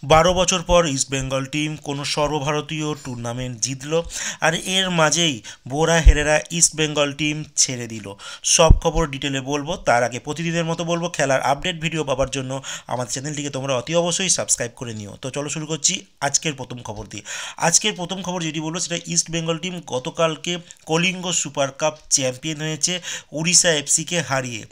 12 বছর পর east Bengal team কোনো সর্বভারতীয় টুর্নামেন্ট জিতল। আর এর মাঝেই বোরা হেরেরা ইস্ট বেঙ্গল টিম ছেড়ে দিল। সব খবর ডিটেলে বলবো, তার আগে প্রতিদিনের মতো বলবো খেলার আপডেট ভিডিও পাওয়ার জন্য আমাদের চ্যানেলটিকে তোমরা অতি অবশ্যই সাবস্ক্রাইব করে নিও। তো চলো শুরু করছি আজকের প্রথম খবর দিয়ে। আজকের প্রথম খবর যেটি বলবো সেটা ইস্ট বেঙ্গল টিম গতকালকে কলিঙ্গ সুপার কাপ চ্যাম্পিয়ন হয়েছে উড়িষ্যা এফসিকে হারিয়ে।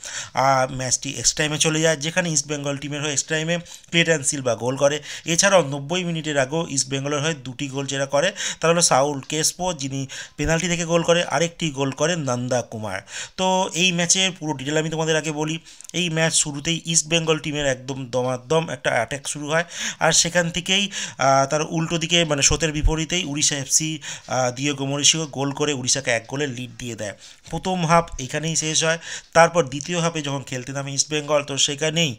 ম্যাচটি এক্সট্রা টাইমে চলে যায়, যেখানে ইস্ট বেঙ্গল টিমের হয়ে এক্সট্রা টাইমে ক্লেটন সিলভা গোল করে। এছাড়াও 90 মিনিটের আগেও ইস্ট বেঙ্গলের হয়ে দুটি গোল যেটা করে তারা হলো সাউল কেসপো, যিনি পেনাল্টি থেকে গোল করে, আরেকটি গোল করে নন্দা কুমার। তো এই ম্যাচের পুরো ডিটেল আমি তোমাদের আগে বলি। এই ম্যাচ শুরুতেই ইস্ট বেঙ্গল টিমের একদম দমাদম একটা অ্যাটাক শুরু হয়, আর সেখান থেকেই তার উল্টো দিকে মানে স্রোতের বিপরীতেই উড়িষ্যা এফসি দিয়েগো মরিসিও গোল করে উড়িষ্যাকে 1 গোলে লিড দিয়ে দেয়। প্রথম হাফ এখানেই শেষ হয়। তারপর দ্বিতীয় হাফে যখন খেলতে নামে ইস্ট বেঙ্গল, তো সেখানেই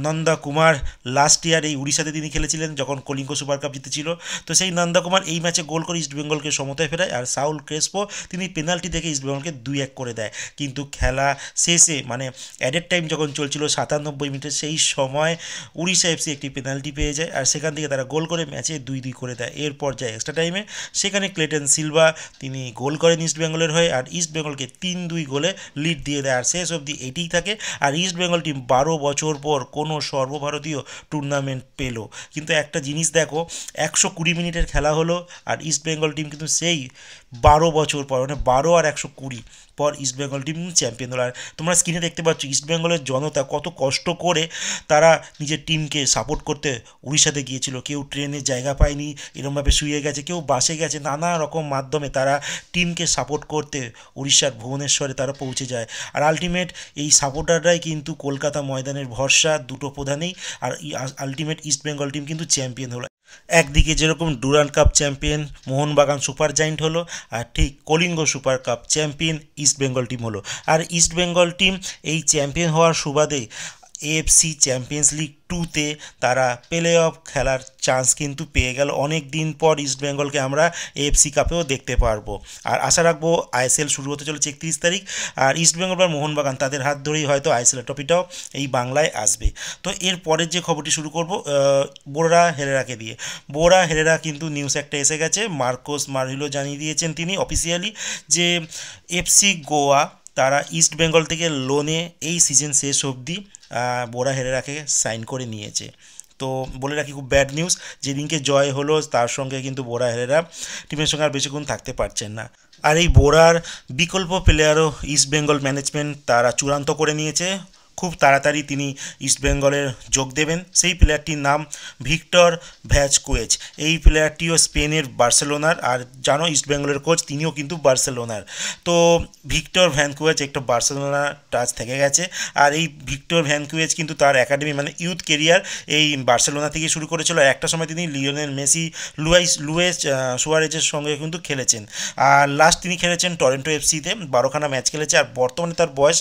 নন্দা কুমার লাস্ট ইয়ার এই উড়িষ্যাতে তিনি খেলেছিলেন যখন কলিঙ্গ সুপার কাপ জিতেছিল। তো সেই নন্দা কুমার এই ম্যাচে গোল করে ইস্ট বেঙ্গলকে সমতায় ফেরায়, আর সাউল ক্রেসপো তিনি পেনাল্টি থেকে ইস্ট বেঙ্গলকে 2-1 করে দেয়। কিন্তু খেলা শেষে মানে অ্যাডেড টাইম যখন চলছিল 97 মিনিটে, সেই সময় উড়িষ্যা এফসি একটি পেনাল্টি পেয়ে যায়, আর সেখান থেকে তারা গোল করে ম্যাচে 2-2 করে দেয়। এরপর যায় এক্সট্রা টাইমে, সেখানে ক্লেটন সিলভা তিনি গোল করেন ইস্ট বেঙ্গলের হয়ে, আর ইস্ট বেঙ্গলকে 3-2 গোলে লিড দিয়ে দেয়। আর শেষ অবধি এটিই থাকে, আর ইস্ট বেঙ্গল টিম 12 বছর পর কোনো সর্বভারতীয় টুর্নামেন্ট পেল। কিন্তু একটা জিনিস দেখো, 120 মিনিটের খেলা হলো, আর ইস্ট বেঙ্গল টিম কিন্তু সেই 12 বছর পর মানে 12 আর 120 পর ইস্ট বেঙ্গল টিম চ্যাম্পিয়ন হলো। আর তোমরা স্ক্রিনে দেখতে পাচ্ছ ইস্ট বেঙ্গলের জনতা কত কষ্ট করে তারা নিজের টিমকে সাপোর্ট করতে উড়িষ্যাতে গিয়েছিল। কেউ ট্রেনের জায়গা পায়নি, এরমভাবে শুয়ে গেছে, কেউ বাসে গেছে, নানা রকম মাধ্যমে তারা টিমকে সাপোর্ট করতে উড়িষ্যার ভুবনেশ্বরে তারা পৌঁছে যায়। আর আলটিমেট এই সাপোর্টাররাই কিন্তু কলকাতা ময়দানের ভরসা দুটো প্রধানেই। আর আলটিমেট ইস্ট বেঙ্গল টিম কিন্তু চ্যাম্পিয়ন হলো। একদিকে যেরকম Durand cup champion Mohun Bagan super giant হলো, আর ঠিক Kalinga super cup champion east Bengal team হলো। আর ইস্ট বেঙ্গল টিম এই চ্যাম্পিয়ন হওয়ার সুবাদে এএফসি চ্যাম্পিয়ন্স লিগ 2তে তারা প্লে অফ খেলার চান্স কিন্তু পেয়ে গেল। অনেক দিন পর ইস্ট বেঙ্গলকে আমরা এএফসি কাপেও দেখতে পারবো। আর আশা রাখবো আইএসএল শুরু হতে চলেছে 31 তারিখ, আর ইস্ট বেঙ্গল বা মোহনবাগান তাদের হাত ধরেই হয়তো আইএসএল ট্রফিটাও এই বাংলায় আসবে। তো এর পরের যে খবরটি শুরু করব বোরা হেরেরাকে দিয়ে। বোরা হেরেরা কিন্তু নিউজ একটা এসে গেছে, মার্কোস মারহিলো জানিয়ে দিয়েছেন তিনি অফিসিয়ালি যে এফসি গোয়া তারা ইস্ট বেঙ্গল থেকে লোনে এই সিজন শেষ অবধি বোরা হেরেরাকে সাইন করে নিয়েছে। তো বলে রাখি, খুব ব্যাড নিউজ। যেদিনকে জয় হলো তার সঙ্গে কিন্তু বোরা হেরেরা টিমের সঙ্গে আর বেশিক্ষণ থাকতে পারছেন না। আর এই বোরার বিকল্প প্লেয়ারও ইস্ট বেঙ্গল ম্যানেজমেন্ট তারা চূড়ান্ত করে নিয়েছে। খুব তাড়াতাড়ি তিনি ইস্ট বেঙ্গলের যোগ দেবেন। সেই প্লেয়ারটির নাম ভিক্টর ভ্যাজকুয়েজ। এই প্লেয়ারটিও স্পেনের বার্সেলোনার, আর জানো ইস্ট বেঙ্গলের কোচ তিনিও কিন্তু বার্সেলোনার। তো ভিক্টর ভ্যানকুয়েজ একটা বার্সেলোনা টাচ থেকে গেছে। আর এই ভিক্টর ভ্যানকুয়েজ কিন্তু তার একাডেমি মানে ইউথ কেরিয়ার এই বার্সেলোনা থেকে শুরু করেছিল। একটা সময় তিনি লিওনেল মেসি, লুয়েস সুয়ারেজের সঙ্গে কিন্তু খেলেছেন। আর লাস্ট তিনি খেলেছেন টরেন্টো এফসিতে, 12খানা ম্যাচ খেলেছে। আর বর্তমানে তার বয়স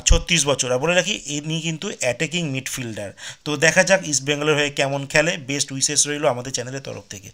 36 বছর। আর বলে রাখি ইনি কিন্তু অ্যাটাকিং মিডফিল্ডার। তো দেখা যাক ইস্ট বেঙ্গলের হয়ে কেমন খেলে। বেস্ট উইশেস রইল আমাদের চ্যানেলের তরফ থেকে।